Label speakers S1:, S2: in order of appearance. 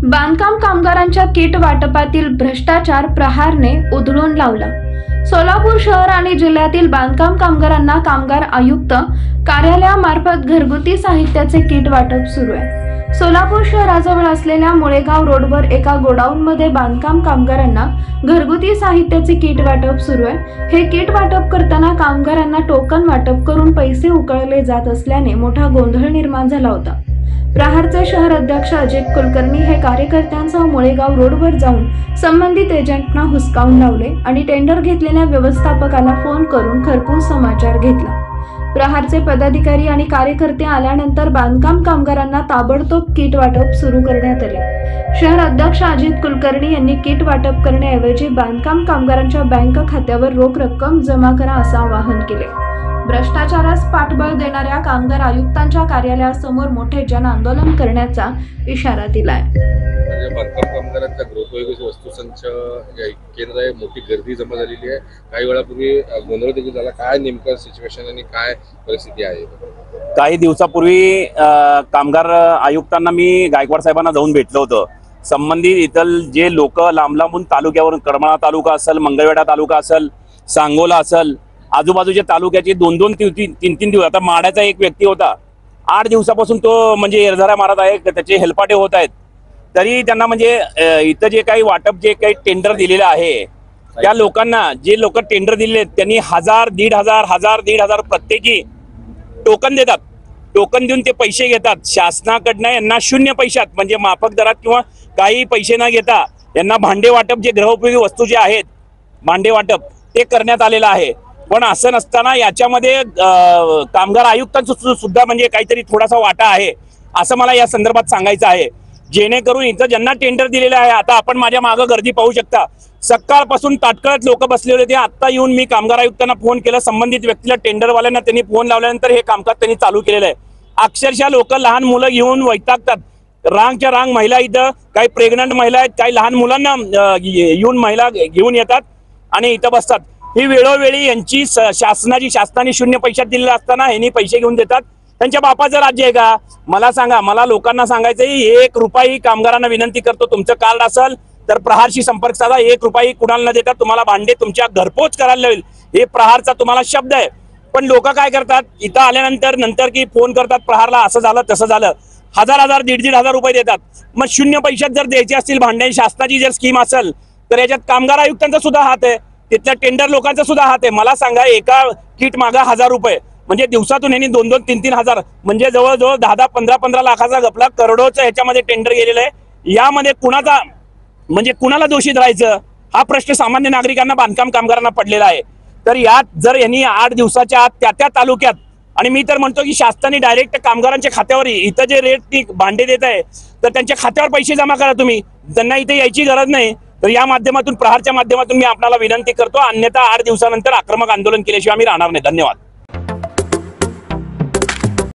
S1: बांधकाम कामगारांच्या किट वाटपातील भ्रष्टाचार प्रहारने उधळून लावला। सोलापूर शहर आणि जिल्ह्यातील बांधकाम कामगारांना कामगार आयुक्त कार्यालयामार्फत घरगुती साहित्याचे किट वाटप सुरू आहे। सोलापूर शहराजवळ असलेल्या मुळेगाव रोडवर एका गोडाऊनमध्ये बांधकाम कामगारांना घरगुती साहित्याचे किट वाटप सुरू आहे। हे किट वाटप करताना कामगारांना टोकन वाटप करून पैसे उकळले जात असल्याने मोठा गोंधळ निर्माण झाला होता। प्रहारचे शहर अध्यक्ष अजित कुलकर्णी हे कार्यकर्त्यांसह मुळेगाव रोडवर जाऊन संबंधित एजंटना हुसकावून लावले आणि टेंडर घेतलेल्या व्यवस्थापकाला फोन करून खरपूस समाचार घेतला। प्रहारचे पदाधिकारी आणि कार्यकर्ते आल्यानंतर बांधकाम कामगारांना ताबडतोब किट वाटप सुरू करण्यात आले। शहर अध्यक्ष अजित कुलकर्णी यांनी किट वाटप करण्याऐवजी बांधकाम कामगारांच्या बँक खात्यावर रोख रक्कम जमा करा असं आवाहन केले। भ्रष्टाचारास पाठबळ देणाऱ्या कामगार आयुक्तांच्या कार्यालयासमोर मोठे जन आंदोलन करण्याचा इशारा दिलाय।
S2: बांधकाम कामगारांच्या गृहोपयोगी वस्तूंच केंद्र आहे, मोठी गर्दी जमा झालेली आहे। काही वेळापूर्वी गोंधळ देखील झाला। काय नेमकं सिच्युएशन आणि काय परिस्थिती आहे?
S3: काही दिवसापूर्वी कामगार आयुक्तांना मी गायकवाड साहेबांना जाऊन भेटलो होतो। संबंधित इतर जे लोक लांब लांबून तालुक्यावरून करमाळा तालुका असेल, मंगळवेढा तालुका असेल, सांगोला असेल, आजूबाजूच्या तालुक्याचे 2-2, 3-3 दिवस, आता माड्याचा एक व्यक्ती होता 8 दिवसापासून तो म्हणजे एरझाऱ्या मारत आहे, त्याचे हेलपाटे होत आहेत। तरी त्यांना म्हणजे इथं जे काही वाटप जे काही टेंडर दिलेलं आहे त्या लोकांना, जे लोक टेंडर दिले त्यांनी 1000, 1500 प्रत्येकी टोकन देतात। टोकन देऊन ते पैसे घेतात शासनाकडनं। यांना शून्य पैशात म्हणजे माफक दरात किंवा काही पैसे न घेता यांना भांडे वाटप, जे गृहोपयोगी वस्तू जे आहेत भांडे वाटप ते करण्यात आलेलं आहे। पण असं नसताना याच्यामध्ये कामगार आयुक्तांचा सुद्धा म्हणजे काहीतरी थोडासा वाटा आहे असं मला या संदर्भात सांगायचं आहे। जेणेकरून इथं ज्यांना टेंडर दिलेलं आहे, आता आपण माझ्या मागं गर्दी पाहू शकता, सकाळपासून ताटकळत लोक बसलेले होते। आता येऊन मी कामगार आयुक्तांना फोन केला, संबंधित व्यक्तीला टेंडरवाल्यांना त्यांनी फोन लावल्यानंतर हे कामकाज त्यांनी चालू केलेलं आहे। अक्षरशः लोक लहान मुलं घेऊन वैतागतात। रांगच्या रांग महिला, इथं काही प्रेग्नंट महिला आहेत, काही लहान मुलांना येऊन महिला घेऊन येतात आणि इथं बसतात। ही वेळोवेळी यांची शासनाने शून्य पैशात दिलेलं असताना यांनी पैसे घेऊन देतात। त्यांच्या बापाचं राज्य आहे का? मला सांगा। मला लोकांना सांगायचं, 1 रुपया कामगारांना विनंती करतो, तुमचं कार्ड असेल तर प्रहारशी संपर्क साधा। 1 रुपया कुणाला न देता तुम्हाला भांडे तुमच्या घरपोच करायला होईल, हे प्रहारचा तुम्हाला शब्द आहे। पण लोक काय करतात, इथं आल्यानंतर की फोन करतात प्रहारला, असं झालं तसं झालं, 1000, 1,500 रुपये देतात। मग शून्य पैशात जर द्यायचे असतील भांडे, शासनाची जर स्कीम असेल तर याच्यात कामगार आयुक्तांचा सुद्धा हात आहे, तिथल्या टेंडर लोकांचा सुद्धा हात आहे। मला सांगा, एका किट मागा 1000 रुपये म्हणजे दिवसातून यांनी 2-2, 3-3 हजार म्हणजे जवळजवळ 10-10, 15-15 लाखाचा गपला, करोडोचं ह्याच्यामध्ये टेंडर गेलेलं आहे। यामध्ये कुणाचा म्हणजे कुणाला दोषी धरायचं हा प्रश्न सामान्य नागरिकांना, बांधकाम कामगारांना पडलेला आहे। तर यात जर यांनी 8 दिवसाच्या आत त्या तालुक्यात, आणि मी तर म्हणतो की शासनाने डायरेक्ट कामगारांच्या खात्यावर इथं जे रेट भांडे देत आहे तर त्यांच्या खात्यावर पैसे जमा करा तुम्ही, त्यांना इथे यायची गरज नाही। तर या माध्यमातून, प्रहारच्या माध्यमातून मी आपल्याला विनंती करतो, अन्यथा 8 दिवसानंतर आक्रमक आंदोलन केल्याशिवाय आम्ही राहणार नाही। धन्यवाद।